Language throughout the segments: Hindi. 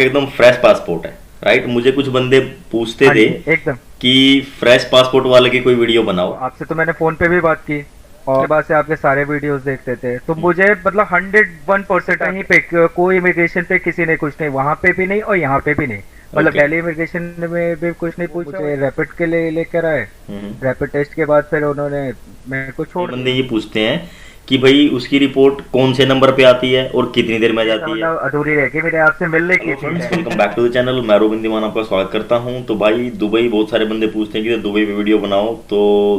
आपका एकदम फ्रेश पासपोर्ट है, राइट? मुझे कुछ बंदे पूछते हाँ थे जी एकदम। कि फ्रेश पासपोर्ट वाले की कोई वीडियो बनाओ। आपसे तो मैंने फोन पे भी बात की और बाद से आपके सारे वीडियोस देखते थे, तो मुझे मतलब 101% यहीं पे कोई इमिग्रेशन पे किसी ने कुछ नहीं, वहाँ पे भी नहीं और यहाँ पे भी नहीं। मतलब ओके। दिल्ली इमिग्रेशन में भी कुछ नहीं पूछा, मुझे रैपिड के लिए लेकर आए। हम्म। रैपिड टेस्ट के बाद फिर उन्होंने मेरे को ये छोड़ बंदे दिया। ये पूछते हैं कि भाई उसकी रिपोर्ट कौन से नंबर पे आती है और कितनी देर में आ ऐसा जाती है। मतलब अधूरी रह गई, मेरे आपसे मिलने की हेलो थी फ्रेंड्स, पहले। Welcome back to the channel. मैं रोबिन दीवान आपका स्वागत करता हूं। तो भाई दुबई, बहुत सारे बंदे पूछते हैं कि दुबई पे वीडियो बनाओ। तो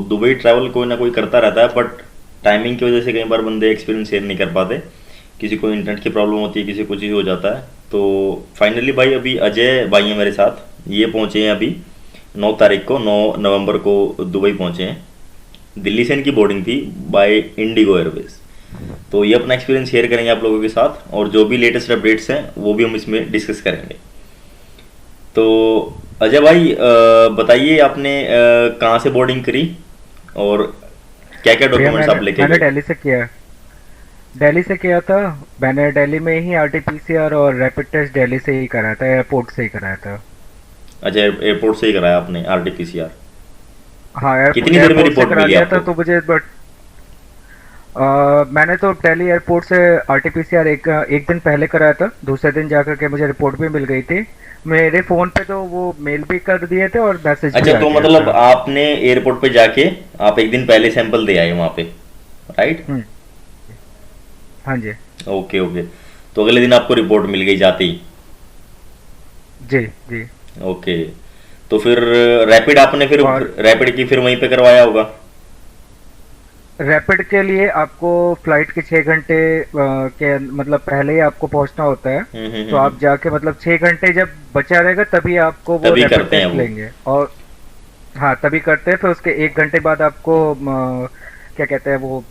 दुबई ट्रैवल कोई ना कोई करता रहता है, बट टाइमिंग की वजह से कई बार बंदे एक्सपीरियंस शेयर नहीं कर पाते। किसी को इंटरनेट की प्रॉब्लम होती है, किसी को कुछ ही हो जाता है। तो फाइनली भाई अभी अजय भाई हैं मेरे साथ, ये पहुंचे हैं अभी 9 तारीख को, 9 नवंबर को दुबई पहुंचे हैं। दिल्ली से इनकी बोर्डिंग थी बाय इंडिगो एयरवेज। तो ये अपना एक्सपीरियंस शेयर करेंगे आप लोगों के साथ, और जो भी लेटेस्ट अपडेट्स हैं वो भी हम इसमें डिस्कस करेंगे। तो अजय भाई बताइए, आपने कहाँ से बोर्डिंग करी और क्या क्या भैया डॉक्यूमेंट्स आप लेके मैंने गए? दिल्ली से किया, दिल्ली से किया था। मैंने दिल्ली में ही आरटीपीसीआर और रैपिड टेस्ट दिल्ली से ही कराया था, एयरपोर्ट से ही कराया था। अच्छा, एयरपोर्ट से ही कराया आपने RT-PCR? हाँ कितनी देर में एयरपोर्ट से रिपोर्ट करा मिली लिया था, आपको? तो मुझे बट मैंने तो दिल्ली एयरपोर्ट से आरटीपीसीआर एक दिन पहले कराया था, दूसरे दिन जाकर के मुझे रिपोर्ट भी मिल गई थी। मेरे फ़ोन पे तो वो मेल भी कर दिए थे और मैसेज भी अच्छा, आ तो गया मतलब था। आपने एयरपोर्ट पे जाके आप एक दिन पहले सैंपल दे आए वहाँ पे, राइट? हम्म। हाँ जी। Okay okay. तो अगले दिन आपको रिपोर्ट मिल गई जाते ही? जी जी। ओके। तो फिर रैपिड आपने फिर और रैपिड की फिर वहीं पे करवाया होगा? रैपिड के लिए आपको फ्लाइट के 6 घंटे के मतलब पहले ही आपको पहुंचना होता है। तो हम्म। आप जाके मतलब 6 घंटे जब बचा रहेगा तभी आपको वो तभी रैपिड करते हैं टेस्ट वो? लेंगे। और हाँ तभी करते हैं, फिर उसके 1 घंटे बाद आपको क्या कहते हैं वो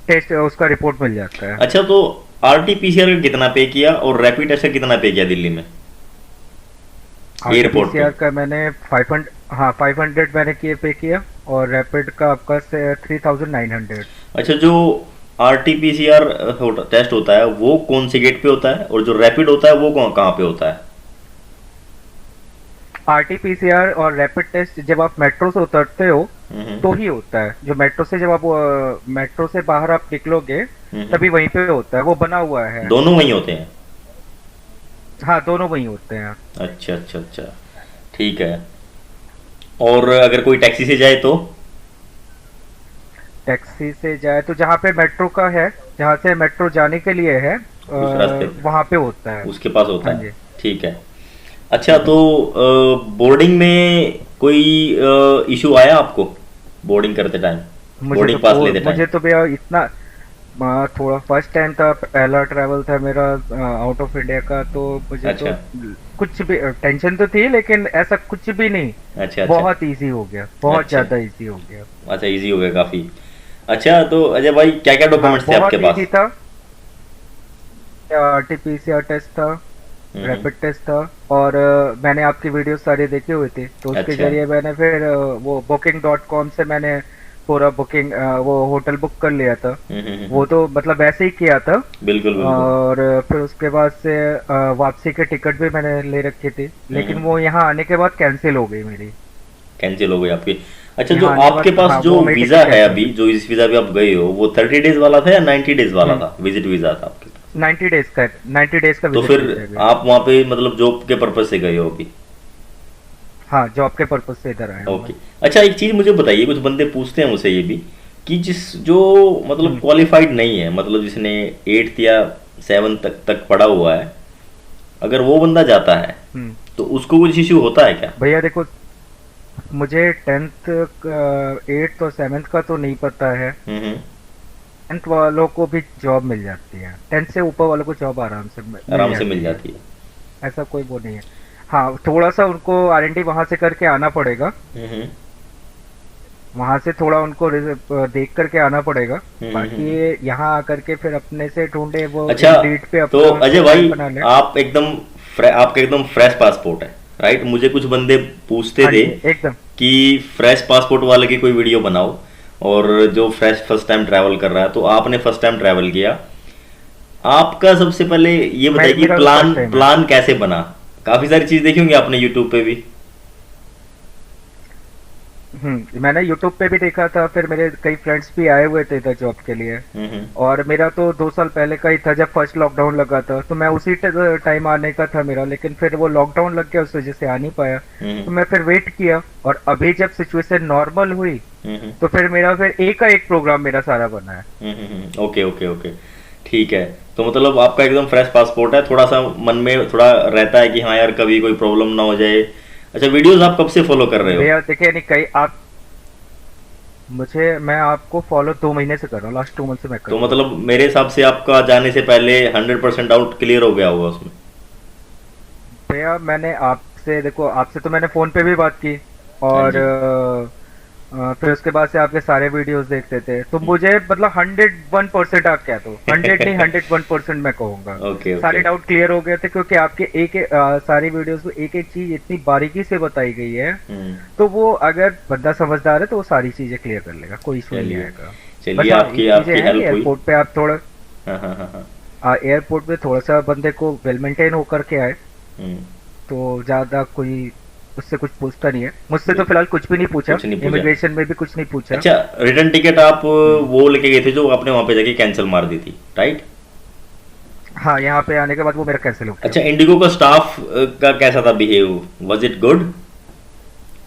टेस्ट उसका रिपोर्ट मिल जाता है। अच्छा, तो RT-PCR का कितना पे किया और रैपिड टेस्ट का कितना पे किया दिल्ली में, एयरपोर्ट पे? आरटीपीसीआर का मैंने 500, हाँ 500 मैंने किए पे किया, और रैपिड का आपका 3900। अच्छा, जो RT-PCR टेस्ट होता है वो कौन से गेट पे होता है, और जो रैपिड होता है वो कहाँ पे होता है? आरटीपीसीआर और रैपिड टेस्ट जब आप मेट्रो से उतरते हो हम्म। तो ही होता है। जो मेट्रो से जब आप मेट्रो से बाहर आप निकलोगे हम्म। तभी वहीं पे होता है, वो बना हुआ है। दोनों वहीं होते हैं? हाँ दोनों वहीं होते हैं। अच्छा अच्छा अच्छा, ठीक है। और अगर कोई टैक्सी से जाए तो? टैक्सी से जाए तो जहाँ पे मेट्रो का है, जहाँ से मेट्रो जाने के लिए है उस रास्ते पे वहाँ पे होता है। उसके पास होता हाँ है? जी। ठीक है। अच्छा, तो बोर्डिंग में कोई इशू आया आपको बोर्डिंग करते टाइम, बोर्डिंग पास लेते टाइम? मुझे तो भैया इतना थोड़ा फर्स्ट टाइम था, पहला ट्रैवल था मेरा आउट ऑफ इंडिया का, तो मुझे तो अच्छा कुछ भी टेंशन तो थी लेकिन ऐसा कुछ भी नहीं। अच्छा अच्छा बहुत इजी हो गया, बहुत अच्छा ज्यादा इजी हो गया। अच्छा, इजी हो गया काफ़ी। अच्छा, तो अजय भाई क्या क्या हाँ डॉक्यूमेंट्स थे आपके बहुत पास? इजी था। आरटीपीसीआर टेस्ट था, हम्म। रैपिड टेस्ट था, और मैंने आपकी वीडियो सारी देखे हुए थे, तो उसके अच्छा। जरिए मैंने फिर वो booking.com से मैंने पूरा बुकिंग वो होटल बुक कर लिया था। वो हम्म। तो मतलब वैसे ही किया था। बिल्कुल बिल्कुल। और फिर उसके बाद से वापसी के टिकट भी मैंने ले रखी थी, लेकिन हम्म। वो यहाँ आने के बाद कैंसिल हो गई मेरी। कैंसिल हो गई आपकी? अच्छा, जो यहाँ आने के आपके बाद पास हाँ जो वो मेरी वीज़ा टिकट है कैंसिल। अभी, जो इस वीज़ा पे आप गए हो, वो 30 डेज वाला था या 90 डेज वाला हम्म। था, विजिट वीज़ा था आपके पास? 90 डेज का, 90 डेज का तो विजिट फिर वीजा है। आप वहाँ पे मतलब जॉब के पर्पज से गए हो अभी? हाँ जॉब के पर्पज से इधर आया हूँ मैं। ओके। अच्छा, एक चीज़ मुझे बताइए, कुछ बंदे पूछते हैं मुझसे ये भी कि जिस जो मतलब हम्म। क्वालिफाइड नहीं है, मतलब जिसने 8th या 7th तक पढ़ा हुआ है, अगर वो बंदा जाता है हम्म। तो उसको कुछ इश्यू होता है क्या? भैया देखो, मुझे 10th 8th और 7th का तो नहीं पता है। हम्म। 10th वालों को भी जॉब मिल जाती है, 10th से ऊपर वालों को जॉब आराम से मिल आराम से मिल जाती है। जाती है? ऐसा कोई वो नहीं है। हाँ थोड़ा सा उनको आरएनडी वहां से करके आना पड़ेगा, हम्म। वहां से थोड़ा उनको देख करके आना पड़ेगा। बाकी हम्म। यहाँ आकर के फिर अपने से ढूंढे वो अच्छा, इंडीड पे तो अपना अजय प्रोफाइल भाई बना ले। आप एकदम आपका एकदम फ्रेश पासपोर्ट है, राइट? मुझे कुछ बंदे पूछते हाँ थे जी एकदम। कि फ्रेश पासपोर्ट वाले की कोई वीडियो बनाओ, और जो फ्रेश फर्स्ट टाइम ट्रैवल कर रहा है, तो आपने फर्स्ट टाइम ट्रैवल किया, आपका सबसे पहले ये बताइए कि मेरा प्लान फर्स्ट टाइम है। प्लान कैसे बना? काफी सारी चीज देखी होंगी आपने यूट्यूब पे भी। मैंने यूट्यूब पे भी देखा था, फिर मेरे कई फ्रेंड्स भी आए हुए थे इधर जॉब के लिए। हम्म। और मेरा तो 2 साल पहले का ही था जब फर्स्ट लॉकडाउन लगा था, तो मैं उसी टाइम आने का था मेरा, लेकिन फिर वो लॉकडाउन लग गया, उस वजह से आ नहीं पाया। तो हम्म। मैं फिर वेट किया, और अभी जब सिचुएशन नॉर्मल हुई हम्म। तो फिर मेरा फिर एक का एक प्रोग्राम मेरा सारा बना है। Okay okay okay. ठीक है। तो मतलब आपका एकदम फ्रेश पासपोर्ट है, थोड़ा सा मन में थोड़ा रहता है कि हाँ यार कभी कोई प्रॉब्लम ना हो जाए। अच्छा, वीडियोस आप कब से फॉलो कर रहे हो? भैया देखिए, नहीं कहीं आप मैं आपको फॉलो 2 महीने से कर रहा हूँ, लास्ट 2 मंथ से मैं कर तो रहा हूँ। मतलब मेरे हिसाब से आपका जाने से पहले 100% डाउट क्लियर हो गया होगा उसमें। भैया मैंने आपसे, देखो आपसे तो मैंने फोन पे भी बात की, हाँ और जी। फिर उसके बाद से आपके सारे वीडियोस देखते थे, तो मुझे मतलब 101% आप क्या, तो 100 नहीं 101% मैं कहूँगा। ओके सारे ओके। डाउट क्लियर हो गए थे, क्योंकि आपके सारी वीडियोस में एक एक चीज इतनी बारीकी से बताई गई है, हम्म। तो वो अगर बंदा समझदार है तो वो सारी चीजें क्लियर कर लेगा, कोई इशू नहीं चलिए। आएगा। चलिए बस हाँ, आपकी एक चीजें आपकी हैं, हेल्प हुई। एयरपोर्ट पे आप थोड़ा, हाँ हाँ हाँ हाँ। एयरपोर्ट पे थोड़ा सा बंदे को वेल मेंटेन होकर के आए, हम्म। तो ज्यादा कोई उससे कुछ पूछता नहीं है। मुझसे तो फिलहाल कुछ भी नहीं पूछा, कुछ नहीं पूछा। इमिग्रेशन में भी कुछ नहीं पूछा। अच्छा, रिटर्न टिकट आप हम्म। वो लेके गए थे जो आपने वहां पे जाके कैंसिल मार दी थी, राइट? हाँ, यहाँ पे आने के बाद वो मेरा कैंसिल हो गया। अच्छा, इंडिगो का स्टाफ का कैसा था बिहेव? Was it good?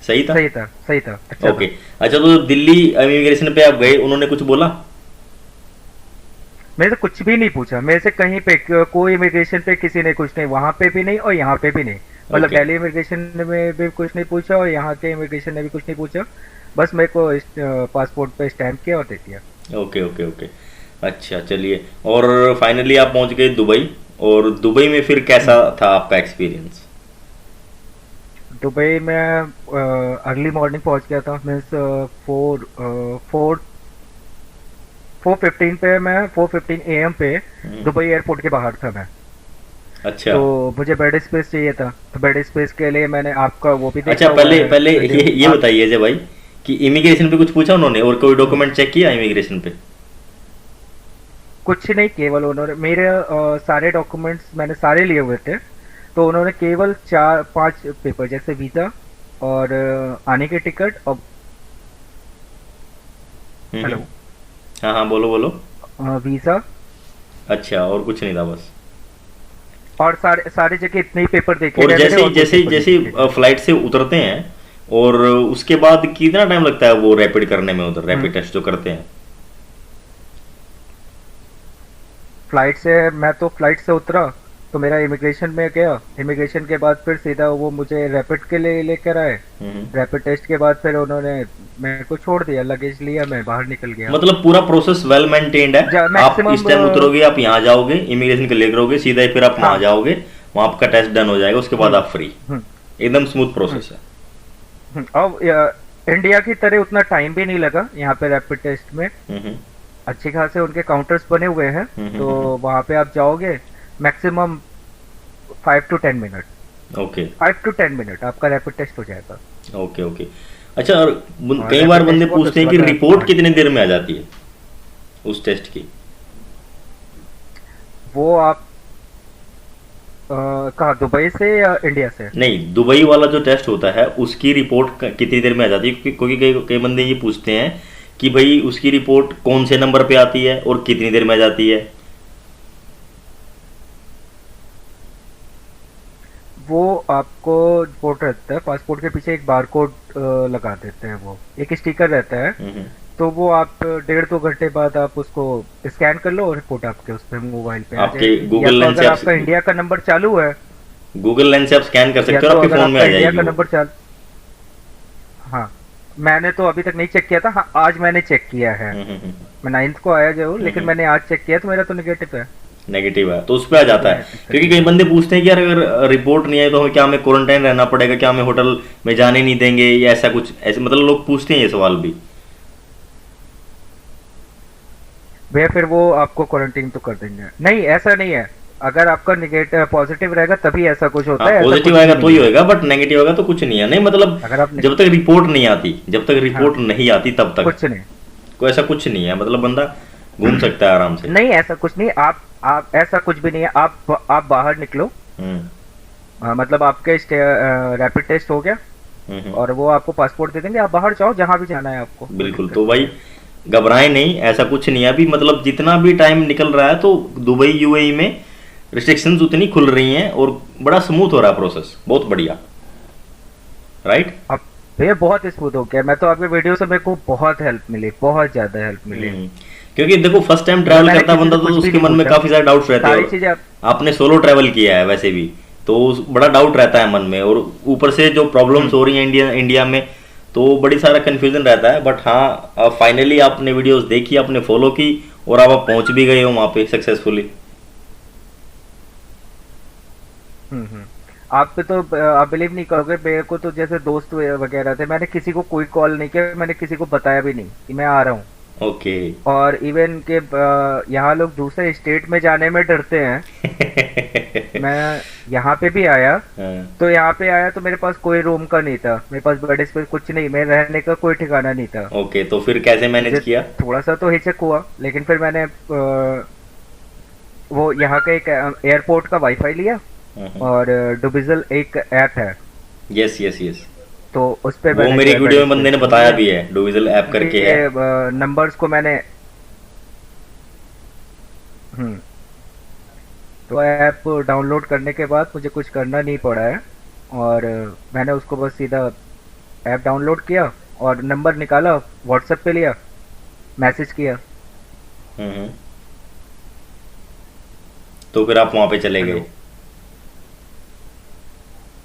सही था? सही था, सही था, अच्छा ओके। था। अच्छा, तो दिल्ली इमिग्रेशन पे आप गए, उन्होंने कुछ बोला? मेरे से कुछ भी नहीं पूछा, मेरे से कहीं पे कोई इमिग्रेशन पे किसी ने कुछ नहीं, वहां पे भी नहीं और यहाँ पे भी नहीं। मतलब ओके दिल्ली इमिग्रेशन में भी कुछ नहीं पूछा, और यहाँ के इमिग्रेशन ने भी कुछ नहीं पूछा। बस मेरे को पासपोर्ट पे स्टैम्प किया और दे दिया। Okay okay okay. अच्छा, चलिए। और फाइनली आप पहुंच गए दुबई। और दुबई में फिर कैसा था आपका एक्सपीरियंस? दुबई में अर्ली मॉर्निंग पहुंच गया था, मीन्स 4:15 पे, मैं 4:15 AM पे दुबई एयरपोर्ट के बाहर था मैं। अच्छा तो मुझे बेड स्पेस चाहिए था, तो बेड स्पेस के लिए मैंने आपका वो भी देखा अच्छा। हुआ पहले है पहले वीडियो ये आप। बताइए अजय भाई कि इमिग्रेशन पे कुछ पूछा उन्होंने और कोई डॉक्यूमेंट चेक किया इमिग्रेशन पे? कुछ नहीं, केवल उन्होंने मेरे सारे डॉक्यूमेंट्स मैंने सारे लिए हुए थे, तो उन्होंने केवल 4-5 पेपर, जैसे वीज़ा और आने की टिकट और हम्म। हेलो, हाँ हाँ, बोलो बोलो। वीज़ा, अच्छा, और कुछ नहीं था बस? और सारे सारे जगह इतने ही पेपर देखे और गए मेरे, जैसे और कोई जैसे पेपर नहीं जैसे देखे गए। फ्लाइट से उतरते हैं और उसके बाद कितना टाइम लगता है वो रैपिड करने में, उधर रैपिड हम्म। टेस्ट जो करते हैं? फ्लाइट से, मैं तो फ्लाइट से उतरा तो मेरा इमिग्रेशन में गया, इमिग्रेशन के बाद फिर सीधा वो मुझे रैपिड के लिए लेकर आए। हम्म। रैपिड टेस्ट के बाद फिर उन्होंने मेरे को छोड़ दिया, लगेज लिया, मैं बाहर निकल गया। मतलब पूरा प्रोसेस वेल मेंटेन्ड है। आप इस टाइम मैक्सिमम, उतरोगे, आप यहाँ जाओगे, इमिग्रेशन क्लियर करोगे, सीधा ही फिर आप वहाँ हाँ। जाओगे, वहाँ आपका टेस्ट डन हो जाएगा, उसके बाद हम्म, आप फ्री। हम्म, एकदम स्मूथ प्रोसेस है। अब इंडिया की तरह उतना टाइम भी नहीं लगा यहाँ पे रैपिड टेस्ट में। हम्म। अच्छे खासे उनके काउंटर्स बने हुए हैं, तो वहाँ पे आप जाओगे, maximum 5 to 10 minute, okay 5 to 10 minute आपका रैपिड टेस्ट हो जाएगा। Okay okay. अच्छा, और और कई बार रैपिड बंदे टेस्ट बहुत पूछते हैं उसके कि बाद रिपोर्ट कितनी देर में आ जाती है उस टेस्ट की? वो आप कहाँ, दुबई से या इंडिया से? नहीं, दुबई वाला जो टेस्ट होता है उसकी रिपोर्ट कितनी देर में आ जाती है? क्योंकि कई कई बंदे ये पूछते हैं कि भाई उसकी रिपोर्ट कौन से नंबर पे आती है और कितनी देर में आ जाती है? वो आपको रिपोर्ट रहता है, पासपोर्ट के पीछे एक बारकोड लगा देते हैं, वो एक स्टिकर रहता है, हम्म। तो वो आप 1.5-2 घंटे बाद आप उसको स्कैन कर लो और रिपोर्ट आपके उस पे मोबाइल पे आ आपके जाएगी। गूगल या तो लेंस से अगर आप आपका इंडिया का नंबर चालू है, गूगल लेंस से आप स्कैन कर या सकते हो तो और आपके अगर फोन में आपका आ इंडिया जाएगी का वो। नंबर चालू, हाँ, मैंने तो अभी तक नहीं चेक किया था, हाँ आज मैंने चेक किया है। हम्म। मैं 9th को आया जो, लेकिन मैंने आज चेक किया तो मेरा तो नेगेटिव है। नेगेटिव है तो उस पर आ जाता है। क्योंकि कई बंदे पूछते हैं कि यार अगर रिपोर्ट नहीं आई तो हमें क्या, हमें क्वारंटाइन रहना पड़ेगा क्या, हमें होटल में जाने नहीं देंगे या ऐसा कुछ, ऐसे मतलब लोग पूछते हैं ये सवाल भी। भैया फिर वो आपको क्वारंटीन तो कर देंगे, नहीं ऐसा नहीं है, अगर आपका नेगेटिव पॉजिटिव रहेगा तभी ऐसा कुछ होता हाँ, है, ऐसा पॉजिटिव कुछ आएगा भी तो ही नहीं है। होएगा, बट नेगेटिव होगा तो कुछ नहीं है। नहीं मतलब अगर आप जब तक रिपोर्ट नहीं आती, जब तक रिपोर्ट हाँ, नहीं आती तब तक कुछ नहीं, कोई ऐसा कुछ नहीं है, मतलब बंदा घूम सकता है आराम से। नहीं ऐसा कुछ नहीं, आप आप ऐसा कुछ भी नहीं है, आप बाहर निकलो। हम्म। मतलब आपके रैपिड टेस्ट हो गया हम्म। और वो आपको पासपोर्ट दे देंगे, आप बाहर जाओ जहाँ भी जाना है, आपको कोई बिल्कुल। दिक्कत तो नहीं भाई है। घबराएं नहीं, ऐसा कुछ नहीं है अभी, मतलब जितना भी टाइम निकल रहा है तो दुबई यूएई में रिस्ट्रिक्शंस उतनी खुल रही हैं और बड़ा स्मूथ हो रहा है प्रोसेस, बहुत बढ़िया, राइट। अब भैया बहुत स्मूथ हो गया, मैं तो आपके वीडियो से मेरे को बहुत हेल्प मिली, बहुत ज्यादा हेल्प मिली। क्योंकि देखो फर्स्ट टाइम मतलब ट्रैवल मैंने करता किसी बंदा से तो कुछ भी उसके नहीं मन में पूछा, काफी सारे डाउट्स रहते हैं, सारी और चीजें आप। आपने सोलो ट्रैवल किया है वैसे भी, तो बड़ा डाउट रहता है मन में, और ऊपर से जो प्रॉब्लम्स हम्म। हो रही हैं इंडिया इंडिया में, तो बड़ी सारा कंफ्यूजन रहता है। बट हाँ, फाइनली आपने वीडियोस देखी, आपने फॉलो की, और आप पहुंच भी गए हो वहां पे सक्सेसफुली। हम्म। आप पे तो आप बिलीव नहीं करोगे, मेरे को तो जैसे दोस्त वगैरह थे, मैंने किसी को कोई कॉल नहीं किया, मैंने किसी को बताया भी नहीं कि मैं आ रहा हूँ। ओके। और इवन के यहाँ लोग दूसरे स्टेट में जाने में डरते हैं। मैं यहाँ पे भी आया, हाँ, तो यहाँ पे आया तो मेरे पास कोई रूम का नहीं था, मेरे पास बेड स्पेस कुछ नहीं, मेरे रहने का कोई ठिकाना नहीं था। ओके, तो फिर कैसे मैनेज मुझे किया? थोड़ा सा तो हिचक हुआ, लेकिन फिर मैंने वो यहाँ का एक एयरपोर्ट का वाईफाई लिया, और डुबिजल एक ऐप है, यस यस यस, तो उस पे वो मैंने मेरी एक वीडियो बेड में बंदे स्पेस ने ढूंढ बताया लिया। भी है, डोविजल ऐप क्योंकि करके है। नंबर्स को मैंने हम्म तो ऐप डाउनलोड करने के बाद मुझे कुछ करना नहीं पड़ा है, और मैंने उसको बस सीधा ऐप डाउनलोड किया और नंबर निकाला, व्हाट्सएप पे लिया, मैसेज किया। हम्म। तो फिर आप वहां पे चले हेलो, गए?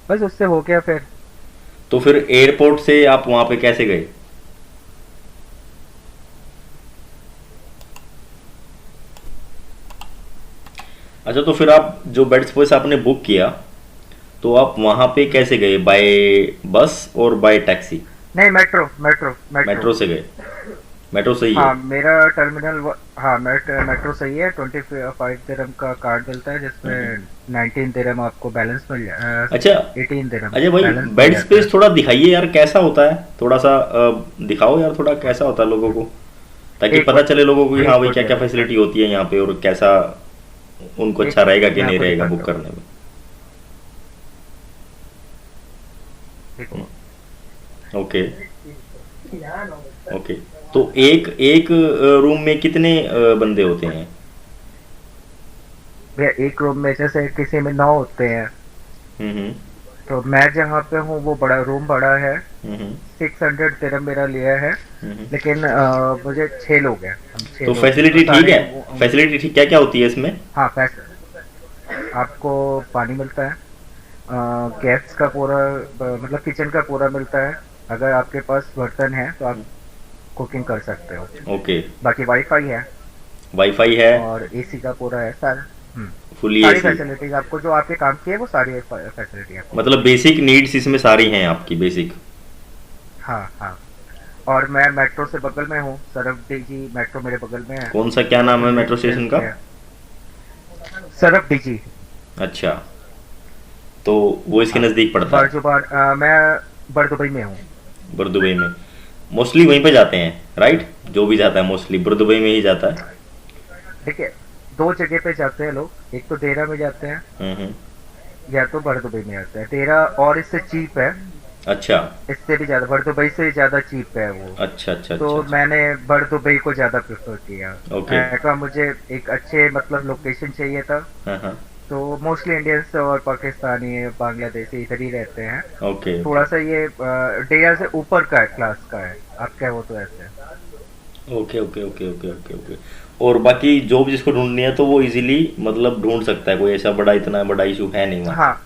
बस उससे हो गया फिर। तो फिर एयरपोर्ट से आप वहां पे कैसे गए? अच्छा, तो फिर आप जो बेड स्पेस आपने बुक किया, तो आप वहां पे कैसे गए, बाय बस और बाय टैक्सी? नहीं, मेट्रो मेट्रो मेट्रो। मेट्रो से गए? मेट्रो सही है। हाँ, मेरा हाँ, मेट्रो सही है। 25 दिरहम का कार्ड मिलता है, जिसमें 19 दिरहम आपको बैलेंस मिल जाए, अच्छा। 18 दिरहम अच्छा भाई, बैलेंस मिल बेड जाता है। स्पेस थोड़ा दिखाइए यार, कैसा होता है, थोड़ा सा दिखाओ यार, थोड़ा कैसा होता है लोगों को, ताकि एक पता मिनट, चले लोगों को कि हाँ एक भाई मिनट क्या क्या भैया, फैसिलिटी होती है यहाँ पे, और कैसा उनको एक अच्छा रहेगा कि मैं नहीं आपको रहेगा दिखाता बुक हूँ, करने में। देखो। ओके। ओके, तो एक एक रूम में कितने बंदे होते हैं? भैया एक रूम में जैसे किसी में 9 होते हैं, हम्म। तो मैं जहाँ पे हूँ वो बड़ा रूम बड़ा है। हम्म। 600 दिरहम मेरा लिया है, हम्म। लेकिन मुझे 6 लोग हैं, हम 6 तो लोग हैं, तो फैसिलिटी ठीक सारे है? फैसिलिटी ठीक, क्या क्या होती है इसमें? हाँ, आपको पानी मिलता है, गैस का पूरा मतलब किचन का पूरा मिलता है, अगर आपके पास बर्तन है तो आप कुकिंग कर सकते हो। ओके। बाकी वाईफाई है, वाईफाई है? और एसी का पूरा है सारा। फुली सारी एसी? फैसिलिटीज आपको जो आपके काम की है वो सारी फैसिलिटी आपको मतलब मिलेगी। बेसिक नीड्स इसमें सारी हैं आपकी, बेसिक? हाँ हाँ। और मैं मेट्रो से बगल में हूँ, सरफडीजी मेट्रो मेरे बगल में है, कौन सा, क्या नाम है मुझे मेट्रो स्टेशन हेल्प का? है। सरफडीजी, अच्छा, तो वो इसके हाँ। नज़दीक पड़ता है? मैं बरदुबई में हूँ। बुरदुबई में? मोस्टली वहीं पे जाते हैं, राइट? जो भी जाता है मोस्टली बुरदुबई में ही जाता है। देखिए, 2 जगह पे जाते हैं लोग, एक तो देरा में जाते हैं, हम्म। या तो बरदुबई में आते हैं। देरा और इससे चीप है, अच्छा इससे भी ज्यादा, बरदुबई से ज्यादा चीप है वो। अच्छा अच्छा तो अच्छा अच्छा। मैंने बरदुबई को ज्यादा प्रेफर किया। ओके। मैंने कहा मुझे एक अच्छे मतलब लोकेशन चाहिए था, हाँ हाँ। तो मोस्टली इंडियंस और पाकिस्तानी बांग्लादेशी इधर ही रहते हैं। ओके थोड़ा सा ये डेरा से ऊपर का है, क्लास का है, आप क्या हो तो ऐसे। Okay okay okay okay okay okay. और बाकी जॉब जिसको ढूंढनी है तो वो इजीली मतलब ढूंढ सकता है, कोई ऐसा बड़ा इतना बड़ा इशू है नहीं वहाँ? हाँ,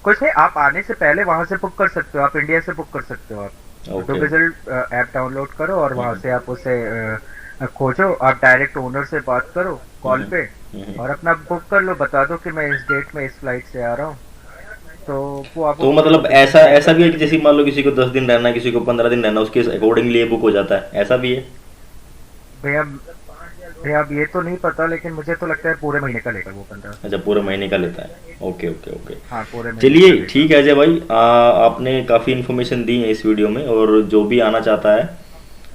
कुछ नहीं, आप आने से पहले वहां से बुक कर सकते हो, आप इंडिया से बुक कर सकते हो। आप ओके। डुबिजल ऐप डाउनलोड करो और वहां से आप उसे खोजो, आप डायरेक्ट ओनर से बात करो कॉल पे, और अपना बुक कर लो, बता दो कि मैं इस डेट में इस फ्लाइट से आ रहा हूँ, तो वो आपको तो मतलब ऐसा ऐसा भी है कि जैसे मान लो किसी को 10 दिन रहना है, किसी को 15 दिन रहना है, उसके अकॉर्डिंगली ये बुक हो जाता है, ऐसा भी है? भैया भैया अब ये तो नहीं पता, लेकिन मुझे तो लगता है पूरे महीने का लेगा वो 15। अच्छा, पूरे महीने का लेता है। Okay okay okay. हाँ, पूरे महीने का चलिए लेगा। ठीक है अजय भाई, आपने काफ़ी इन्फॉर्मेशन दी है इस वीडियो में, और जो भी आना चाहता है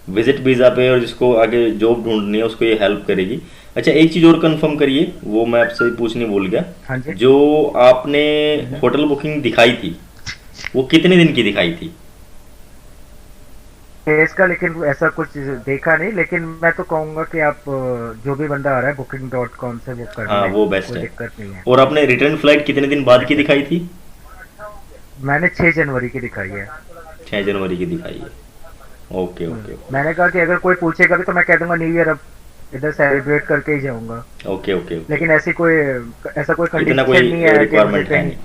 विजिट वीज़ा पे और जिसको आगे जॉब ढूंढनी है उसको ये हेल्प करेगी। अच्छा, एक चीज और कंफर्म करिए, वो मैं आपसे पूछने भूल गया। हाँ जी। जो आपने होटल बुकिंग दिखाई थी, वो कितने दिन की दिखाई थी? केस का लेकिन ऐसा कुछ देखा नहीं, लेकिन मैं तो कहूँगा कि आप जो भी बंदा आ रहा है booking.com से बुक कर हाँ, ले, वो बेस्ट कोई है। दिक्कत नहीं है। और आपने रिटर्न फ्लाइट कितने दिन बाद की बेटर। दिखाई थी? मैंने 6 जनवरी की दिखाई है। 6 जनवरी की दिखाई है। ओके ओके मैंने कहा कि अगर कोई पूछेगा भी तो मैं कह दूंगा न्यू ईयर अब इधर सेलिब्रेट करके ही जाऊंगा। Okay okay okay. लेकिन ऐसा कोई इतना कंडीशन कोई नहीं है कि मुझे रिक्वायरमेंट है कहीं। नहीं।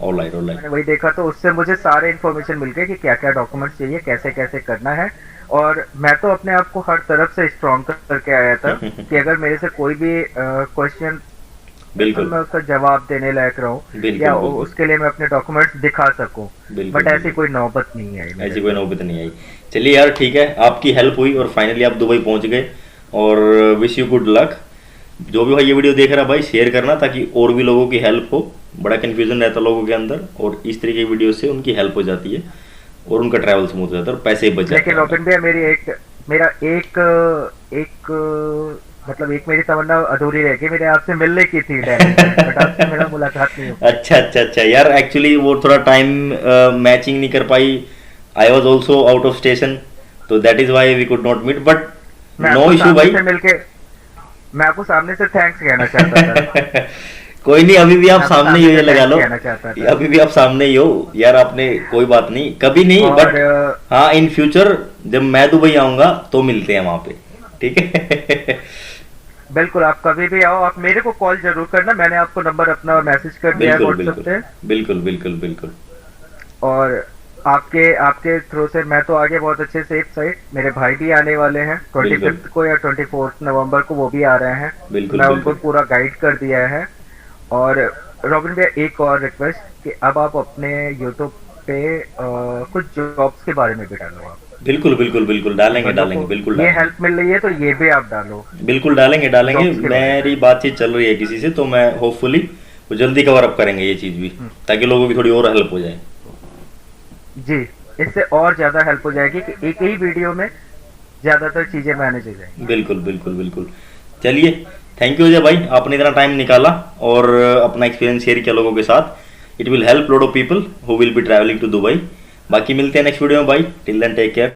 Alright alright. मैंने वही देखा तो उससे मुझे सारे इन्फॉर्मेशन मिल गए कि क्या क्या डॉक्यूमेंट्स चाहिए, कैसे कैसे करना है। और मैं तो अपने आप को हर तरफ से स्ट्रॉन्ग करके आया था कि अगर मेरे से कोई भी क्वेश्चन तो बिल्कुल मैं उसका जवाब देने लायक रहूं बिल्कुल या बिल्कुल उसके लिए मैं अपने डॉक्यूमेंट्स दिखा सकूं। बिल्कुल बट ऐसी बिल्कुल। कोई नौबत नहीं आई मेरे ऐसी कोई साथ। नौबत नहीं आई। चलिए यार, ठीक है, आपकी हेल्प हुई और फाइनली आप दुबई पहुंच गए। और विश यू गुड लक। जो भी भाई ये वीडियो देख रहा है भाई, शेयर करना ताकि और भी लोगों की हेल्प हो। बड़ा कन्फ्यूजन रहता है लोगों के अंदर, और इस तरीके की वीडियो से उनकी हेल्प हो जाती है और उनका ट्रैवल स्मूथ हो जाता है और पैसे बच जाते लेकिन हैं रॉबिन हमारे। भैया मेरा एक मतलब एक मेरी तमन्ना अधूरी रह गई, मेरे आपसे मिलने की थी डायरेक्ट, बट आपसे मेरा मुलाकात नहीं हो पाई। अच्छा अच्छा अच्छा यार, एक्चुअली वो थोड़ा टाइम मैचिंग नहीं कर पाई। I was also out of station, तो that is why we could not meet, but मैं नो आपको इशू सामने भाई। से मिलके मैं आपको सामने से थैंक्स कहना चाहता था। कोई नहीं, अभी भी आप मैं आपको सामने ही सामने हो, से ये लगा थैंक्स लो। कहना चाहता था। अभी भी आप सामने ही हो यार, आपने कोई बात नहीं, कभी नहीं, और बट हाँ इन फ्यूचर जब मैं दुबई आऊंगा तो मिलते हैं वहां पे, ठीक है? बिल्कुल, आप कभी भी आओ, आप मेरे को कॉल जरूर करना। मैंने आपको नंबर अपना मैसेज कर दिया है बिल्कुल व्हाट्सएप बिल्कुल पे। बिल्कुल बिल्कुल बिल्कुल। और आपके थ्रू से मैं तो आगे बहुत अच्छे से एक साइड, मेरे भाई भी आने वाले हैं बिल्कुल 25 को या 24 नवंबर को, वो भी आ रहे हैं। बिल्कुल मैं उनको बिल्कुल पूरा गाइड कर दिया है। और रॉबिन भैया एक और रिक्वेस्ट कि अब आप अपने यूट्यूब पे कुछ जॉब्स के बारे में भी डालो आप। बिल्कुल बिल्कुल बिल्कुल डालेंगे बंदों डालेंगे, को बिल्कुल ये डालेंगे। हेल्प मिल रही है तो ये भी आप डालो बिल्कुल डालेंगे डालेंगे, जॉब्स के बारे में। मेरी बातचीत चल रही है किसी से, तो मैं होपफुली वो जल्दी कवर अप करेंगे ये चीज़ भी, ताकि लोगों की थोड़ी और हेल्प हो जाए। जी, इससे और ज्यादा हेल्प हो जाएगी कि एक ही वीडियो में ज्यादातर चीजें मैनेज हो जाएंगी। बिल्कुल बिल्कुल बिल्कुल। चलिए, थैंक यू अजय भाई, आपने इतना टाइम निकाला और अपना एक्सपीरियंस शेयर किया लोगों के साथ। It will help lot of people who will be travelling to Dubai. बाकी मिलते हैं नेक्स्ट वीडियो में भाई, टिल देन टेक केयर।